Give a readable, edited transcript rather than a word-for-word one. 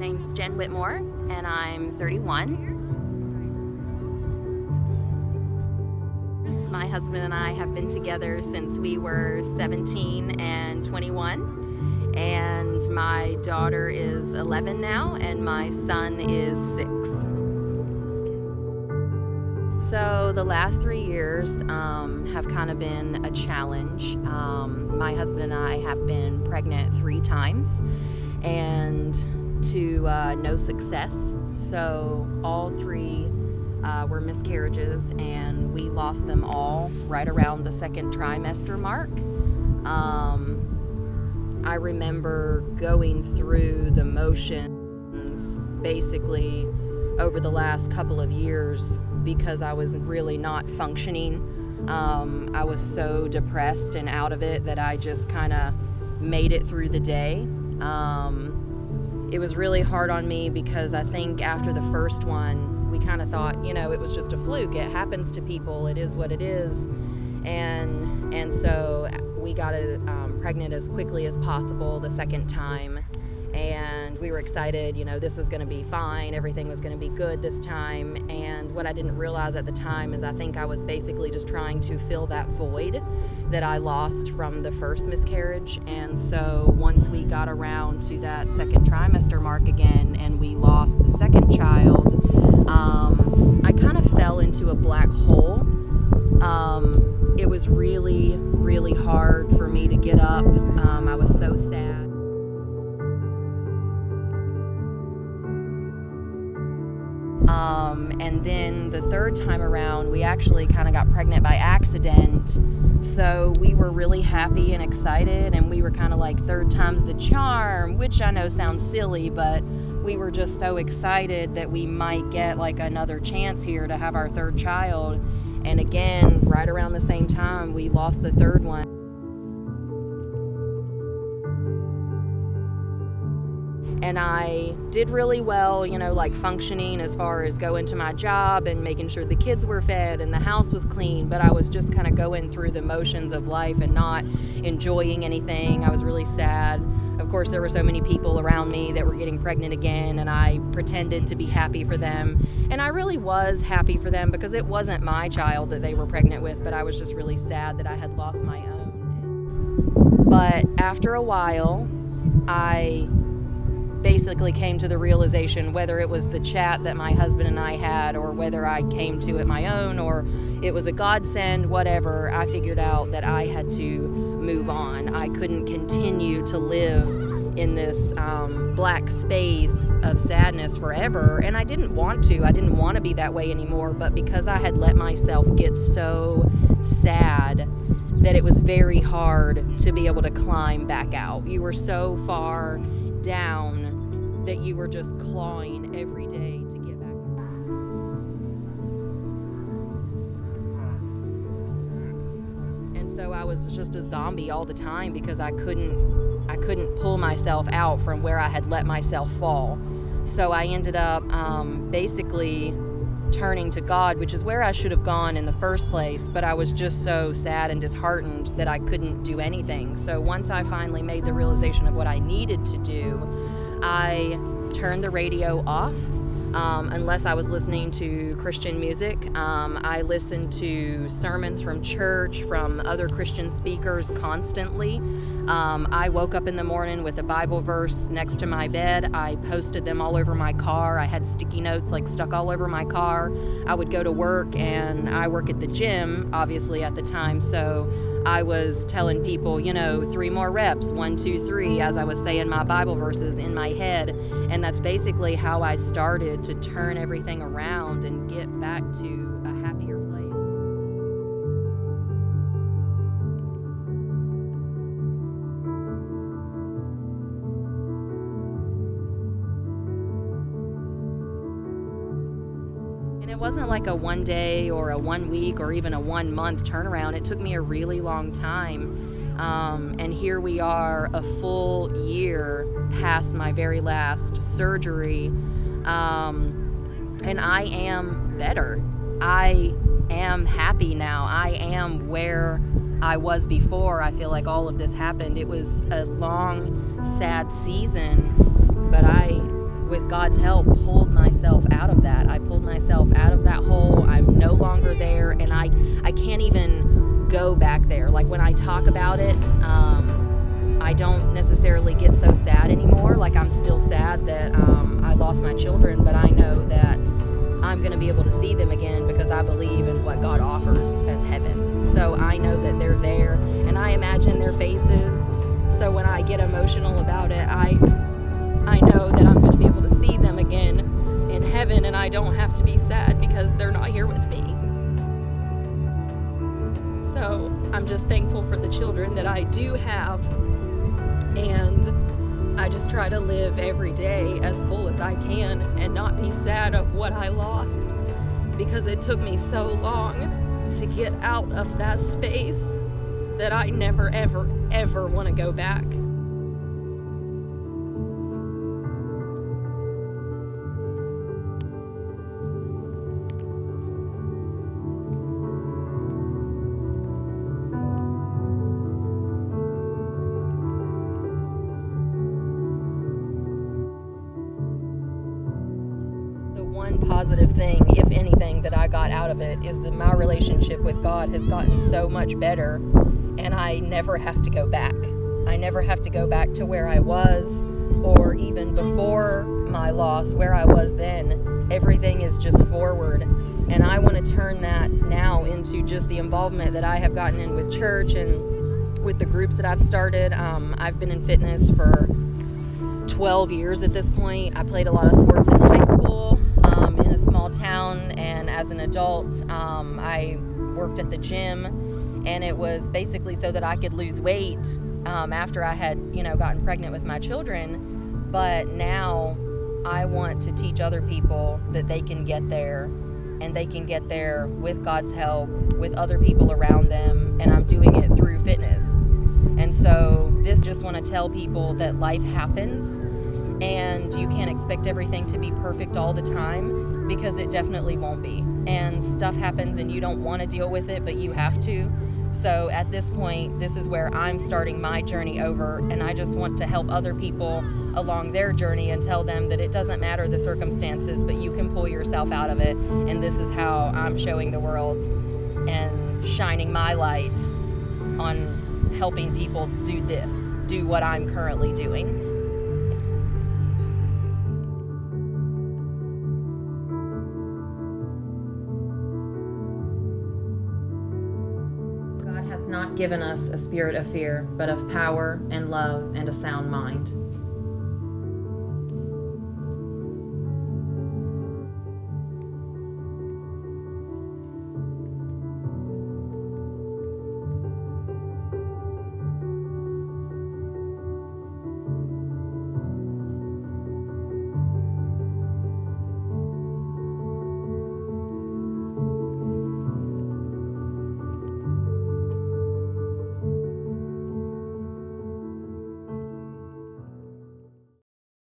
name's Jen Whitmore, and I'm 31. My husband and I have been together since we were 17 and 21, and my daughter is 11 now, and my son is 6. So the last 3 years have kind of been a challenge. My husband and I have been pregnant 3 times, and to no success. So all 3 were miscarriages, and we lost them all right around the 2nd trimester mark. I remember going through the motions basically over the last couple of years because I was really not functioning. I was so depressed and out of it that I just kind of made it through the day. It was really hard on me because I think after the first one, we kind of thought, it was just a fluke. It happens to people. It is what it is. And so we got pregnant as quickly as possible the 2nd time. And we were excited, this was going to be fine. Everything was going to be good this time. And what I didn't realize at the time is I think I was basically just trying to fill that void that I lost from the first miscarriage. And so once we got around to that 2nd trimester mark again and we lost the 2nd child, I kind of fell into a black hole. It was really, really hard for me to get up. I was so sad. And then the 3rd time around, we actually kind of got pregnant by accident. So we were really happy and excited, and we were kind of like 3rd time's the charm, which I know sounds silly, but we were just so excited that we might get like another chance here to have our 3rd child. And again, right around the same time, we lost the 3rd one. And I did really well, like functioning as far as going to my job and making sure the kids were fed and the house was clean, but I was just kind of going through the motions of life and not enjoying anything. I was really sad. Of course, there were so many people around me that were getting pregnant again, and I pretended to be happy for them. And I really was happy for them because it wasn't my child that they were pregnant with, but I was just really sad that I had lost my own. But after a while, I basically came to the realization, whether it was the chat that my husband and I had or whether I came to it my own or it was a godsend, whatever, I figured out that I had to move on. I couldn't continue to live in this black space of sadness forever, and I didn't want to. I didn't want to be that way anymore, but because I had let myself get so sad that it was very hard to be able to climb back out. You were so far down that you were just clawing every day to get back. And so I was just a zombie all the time because I couldn't pull myself out from where I had let myself fall. So I ended up basically turning to God, which is where I should have gone in the first place, but I was just so sad and disheartened that I couldn't do anything. So once I finally made the realization of what I needed to do, I turned the radio off unless I was listening to Christian music. I listened to sermons from church, from other Christian speakers constantly. I woke up in the morning with a Bible verse next to my bed. I posted them all over my car. I had sticky notes stuck all over my car. I would go to work, and I work at the gym, obviously, at the time, so I was telling people, 3 more reps, 1, 2, 3, as I was saying my Bible verses in my head. And that's basically how I started to turn everything around and get back to a happier place. And it wasn't like a 1 day or a 1 week or even a 1 month turnaround. It took me a really long time. And here we are a full year past my very last surgery. And I am better. I am happy now. I am where I was before I feel like all of this happened. It was a long, sad season, but I with God's help, pulled myself out of that. I pulled myself out of that hole. I'm no longer there, and I can't even go back there. Like, when I talk about it, I don't necessarily get so sad anymore. Like, I'm still sad that I lost my children, but I know that I'm going to be able to see them again because I believe in what God offers as heaven. So I know that they're there, and I imagine their faces. So when I get emotional about it, I know that I'm going to be able to see them again in heaven, and I don't have to be sad because they're not here with me. So I'm just thankful for the children that I do have, and I just try to live every day as full as I can and not be sad of what I lost, because it took me so long to get out of that space that I never, ever, ever want to go back. One positive thing, if anything, that I got out of it is that my relationship with God has gotten so much better, and I never have to go back. I never have to go back to where I was, or even before my loss, where I was then. Everything is just forward, and I want to turn that now into just the involvement that I have gotten in with church and with the groups that I've started. I've been in fitness for 12 years at this point. I played a lot of sports in high school, in a small town, and as an adult, I worked at the gym, and it was basically so that I could lose weight after I had, gotten pregnant with my children. But now I want to teach other people that they can get there, and they can get there with God's help, with other people around them, and I'm doing it through fitness. And so just want to tell people that life happens, and you can't expect everything to be perfect all the time, because it definitely won't be. And stuff happens and you don't want to deal with it, but you have to. So at this point, this is where I'm starting my journey over, and I just want to help other people along their journey and tell them that it doesn't matter the circumstances, but you can pull yourself out of it. And this is how I'm showing the world and shining my light on helping people do what I'm currently doing. God hath not given us a spirit of fear, but of power and love and a sound mind.